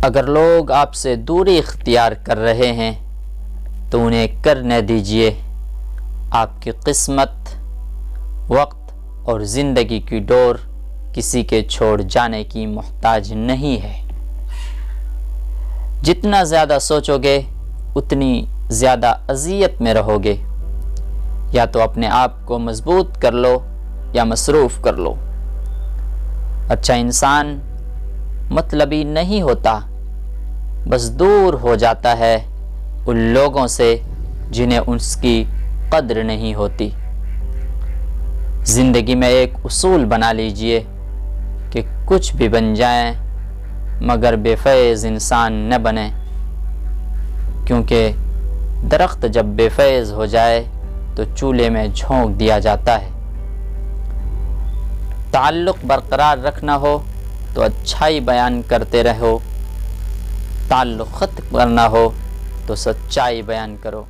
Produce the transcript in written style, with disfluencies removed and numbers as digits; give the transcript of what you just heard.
अगर लोग आपसे दूरी इख्तियार कर रहे हैं तो उन्हें करने दीजिए। आपकी किस्मत, वक्त और ज़िंदगी की डोर किसी के छोड़ जाने की मोहताज नहीं है। जितना ज़्यादा सोचोगे उतनी ज़्यादा अज़ियत में रहोगे। या तो अपने आप को मजबूत कर लो या मसरूफ़ कर लो। अच्छा इंसान मतलबी नहीं होता, बस दूर हो जाता है उन लोगों से जिन्हें उसकी कद्र नहीं होती। ज़िंदगी में एक उसूल बना लीजिए कि कुछ भी बन जाएं मगर बेफैज़ इंसान न बने, क्योंकि दरख्त जब बेफैज़ हो जाए तो चूल्हे में झोंक दिया जाता है। ताल्लुक़ बरकरार रखना हो तो अच्छाई बयान करते रहो, ताल्लुक़ ख़त्म करना हो तो सच्चाई बयान करो।